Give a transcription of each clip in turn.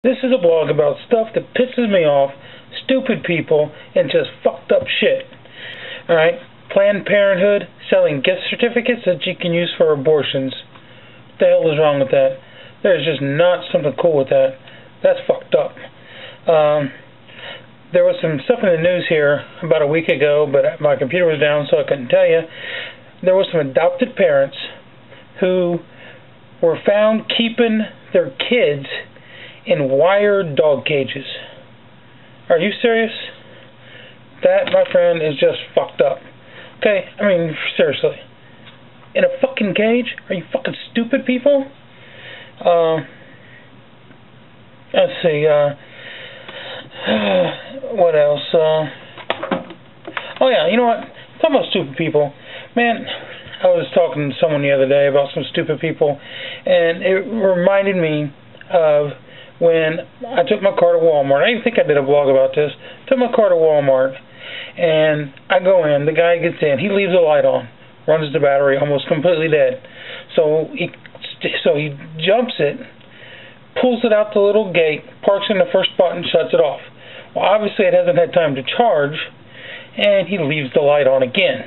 This is a blog about stuff that pisses me off, stupid people, and just fucked up shit. Alright? Planned Parenthood selling gift certificates that you can use for abortions. What the hell is wrong with that? There's just not something cool with that. That's fucked up. There was some stuff in the news here about a week ago, but my computer was down, so I couldn't tell you. There were some adopted parents who were found keeping their kids in wire dog cages. Are you serious? That, my friend, is just fucked up. Okay? I mean, seriously. In a fucking cage? Are you fucking stupid, people? Let's see, what else? Oh yeah, you know what? Talking about stupid people. Man, I was talking to someone the other day about some stupid people, and it reminded me of when I took my car to Walmart. I think I did a blog about this. Took my car to Walmart, and I go in. The guy gets in. He leaves the light on, runs the battery, almost completely dead. So he jumps it, pulls it out the little gate, parks in the first spot, and shuts it off. Well, obviously it hasn't had time to charge, and he leaves the light on again.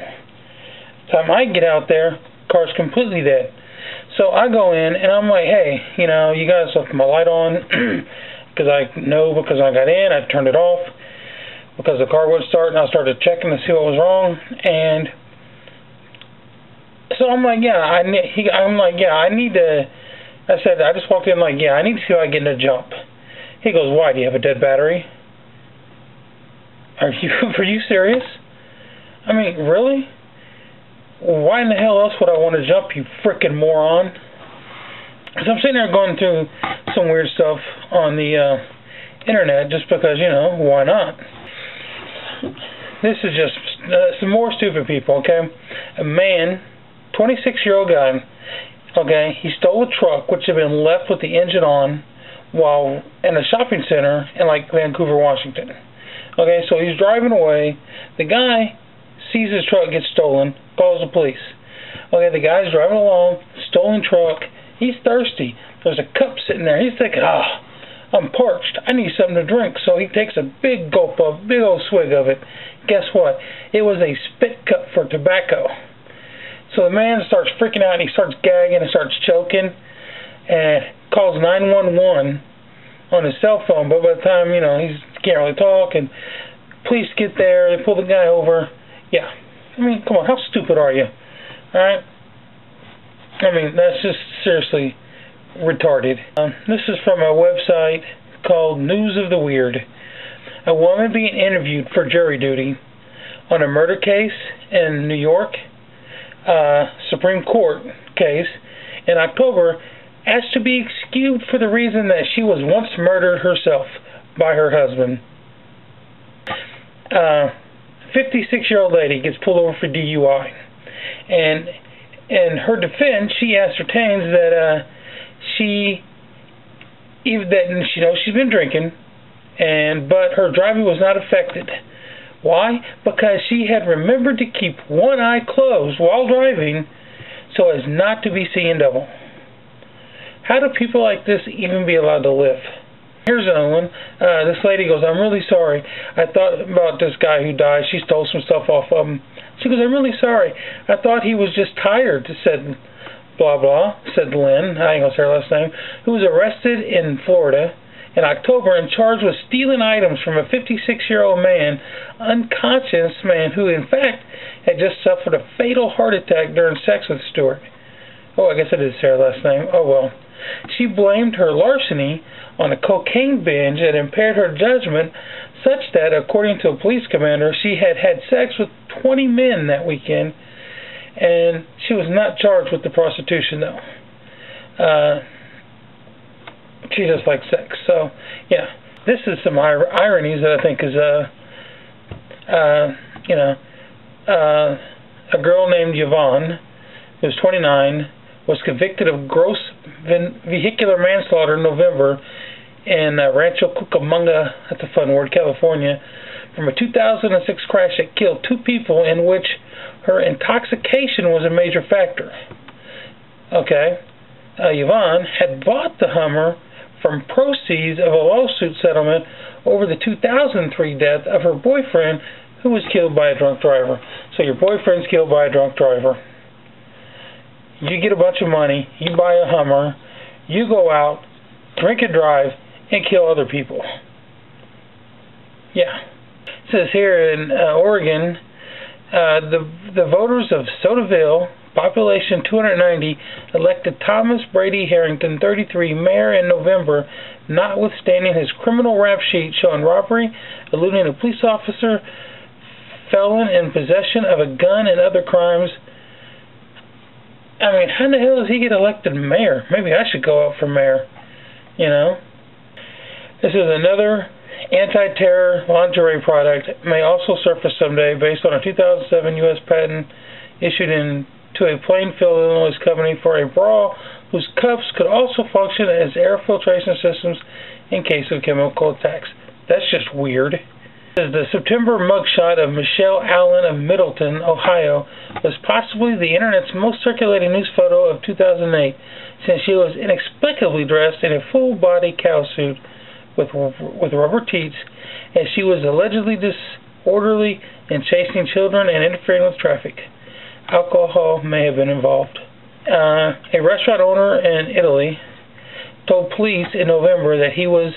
Time I get out there, car's completely dead. So I go in, and I'm like, hey, you know, you guys left my light on, because I got in, I turned it off, because the car wouldn't start, and I started checking to see what was wrong, and so I'm like, yeah, I need to, I said, I just walked in like, yeah, I need to see if I get in a jump. He goes, why, do you have a dead battery? Are you serious? I mean, really? Why in the hell else would I want to jump, you frickin' moron? So I'm sitting there going through some weird stuff on the internet just because, you know, why not? This is just some more stupid people, okay? A man, 26-year-old guy, okay, he stole a truck which had been left with the engine on while in a shopping center in like Vancouver, Washington. Okay, so he's driving away. The guy sees his truck get stolen, calls the police. Okay, the guy's driving along, stolen truck. He's thirsty. There's a cup sitting there. He's thinking, I'm parched. I need something to drink. So he takes a big gulp of, big old swig of it. Guess what? It was a spit cup for tobacco. So the man starts freaking out, and he starts gagging and starts choking, and calls 911 on his cell phone. But by the time, you know, he can't really talk, and police get there, they pull the guy over. Yeah, I mean, come on, how stupid are you? All right? I mean, that's just seriously retarded. This is from a website called News of the Weird. A woman being interviewed for jury duty on a murder case in New York, Supreme Court case in October, asked to be excused for the reason that she was once murdered herself by her husband. 56-year-old lady gets pulled over for DUI, and in her defense, she ascertains that she knows she's been drinking, but her driving was not affected. Why? Because she had remembered to keep one eye closed while driving so as not to be seeing double. How do people like this even be allowed to live? Here's another one. This lady goes, I'm really sorry. I thought about this guy who died. She stole some stuff off of him. She goes, I'm really sorry. I thought he was just tired, said blah blah, said Lynn, I ain't gonna say her last name, who was arrested in Florida in October and charged with stealing items from a 56-year-old man, unconscious man who in fact had just suffered a fatal heart attack during sex with Stewart. Oh, I guess I did say her last name. Oh well. She blamed her larceny on a cocaine binge that impaired her judgment such that, according to a police commander, she had had sex with 20 men that weekend, and she was not charged with the prostitution, though. She just likes sex. So, yeah, this is some ironies that I think is, a girl named Yvonne, who's 29, was convicted of gross vehicular manslaughter in November in Rancho Cucamonga, that's a fun word, California, from a 2006 crash that killed 2 people, in which her intoxication was a major factor. Okay, Yvonne had bought the Hummer from proceeds of a lawsuit settlement over the 2003 death of her boyfriend, who was killed by a drunk driver. So your boyfriend's killed by a drunk driver. You get a bunch of money, you buy a Hummer, you go out, drink and drive, and kill other people. Yeah. It says here in Oregon, the voters of Sotaville, population 290, elected Thomas Brady Harrington, 33, mayor in November, notwithstanding his criminal rap sheet showing robbery, eluding a police officer, felon in possession of a gun, and other crimes. I mean, how the hell does he get elected mayor? Maybe I should go out for mayor. You know? This is another anti-terror lingerie product. May also surface someday based on a 2007 U.S. patent issued to a Plainfield, Illinois company for a bra whose cuffs could also function as air filtration systems in case of chemical attacks. That's just weird. The September mugshot of Michelle Allen of Middleton, Ohio, was possibly the Internet's most circulated news photo of 2008, since she was inexplicably dressed in a full-body cowsuit with rubber teats, as she was allegedly disorderly in chasing children and interfering with traffic. Alcohol may have been involved. A restaurant owner in Italy told police in November that he was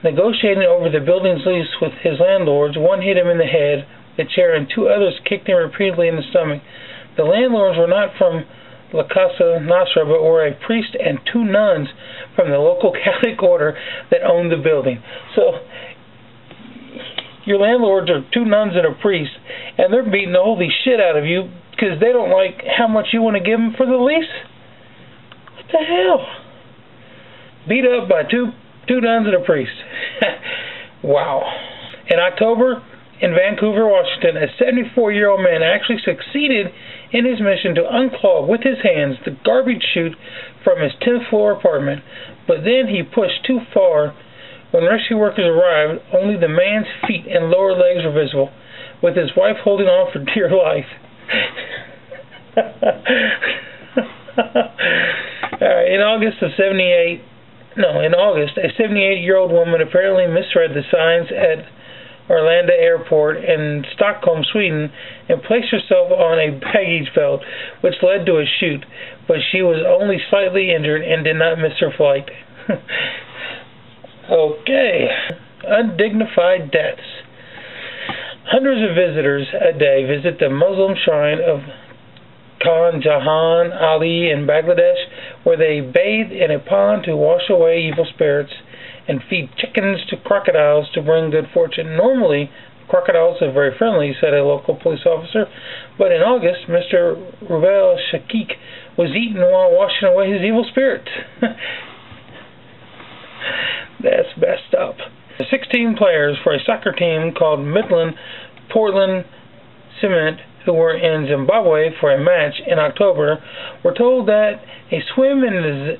negotiating over the building's lease with his landlords. One hit him in the head, the chair, and two others kicked him repeatedly in the stomach. The landlords were not from La Casa Nostra, but were a priest and two nuns from the local Catholic order that owned the building. So, your landlords are two nuns and a priest, and they're beating the holy shit out of you because they don't like how much you want to give them for the lease? What the hell? Beat up by two nuns and a priest. Wow. In October, in Vancouver, Washington, a 74-year-old man actually succeeded in his mission to unclog with his hands the garbage chute from his 10th floor apartment, but then he pushed too far. When rescue workers arrived, only the man's feet and lower legs were visible, with his wife holding on for dear life. In August, a 78-year-old woman apparently misread the signs at Arlanda Airport in Stockholm, Sweden, and placed herself on a baggage belt, which led to a chute, but she was only slightly injured and did not miss her flight. Okay. Undignified deaths. Hundreds of visitors a day visit the Muslim shrine of Khan Jahan Ali in Bangladesh, where they bathe in a pond to wash away evil spirits and feed chickens to crocodiles to bring good fortune. Normally, crocodiles are very friendly, said a local police officer, but in August, Mr. Rubel Shakik was eaten while washing away his evil spirits. That's messed up. 16 players for a soccer team called Midland Portland Cement, who were in Zimbabwe for a match in October, were told that a swim in the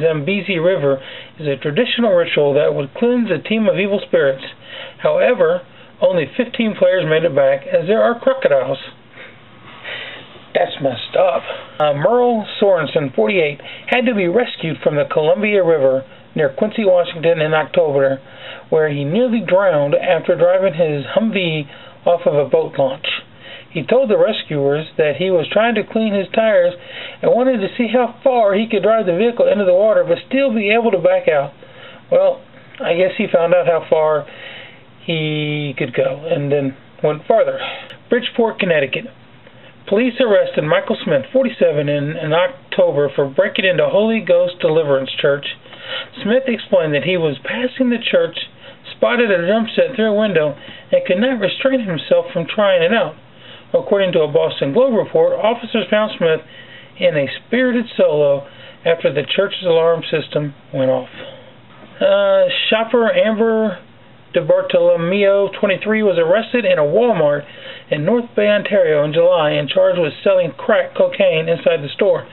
Zambezi River is a traditional ritual that would cleanse a team of evil spirits. However, only 15 players made it back, as there are crocodiles. That's messed up. Merle Sorensen, 48, had to be rescued from the Columbia River near Quincy, Washington in October, where he nearly drowned after driving his Humvee off of a boat launch. He told the rescuers that he was trying to clean his tires and wanted to see how far he could drive the vehicle into the water but still be able to back out. Well, I guess he found out how far he could go and then went farther. Bridgeport, Connecticut. Police arrested Michael Smith, 47, in October for breaking into Holy Ghost Deliverance Church. Smith explained that he was passing the church, spotted a drum set through a window, and could not restrain himself from trying it out. According to a Boston Globe report, officers found Smith in a spirited solo after the church's alarm system went off. Shopper Amber DeBartolomeo, 23, was arrested in a Walmart in North Bay, Ontario in July and charged with selling crack cocaine inside the store.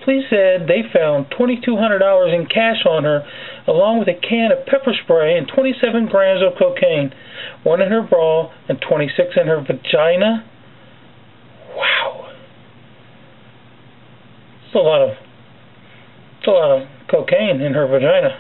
Police said they found $2,200 in cash on her, along with a can of pepper spray and 27 grams of cocaine, one in her bra and 26 in her vagina. Wow. It's a lot of cocaine in her vagina.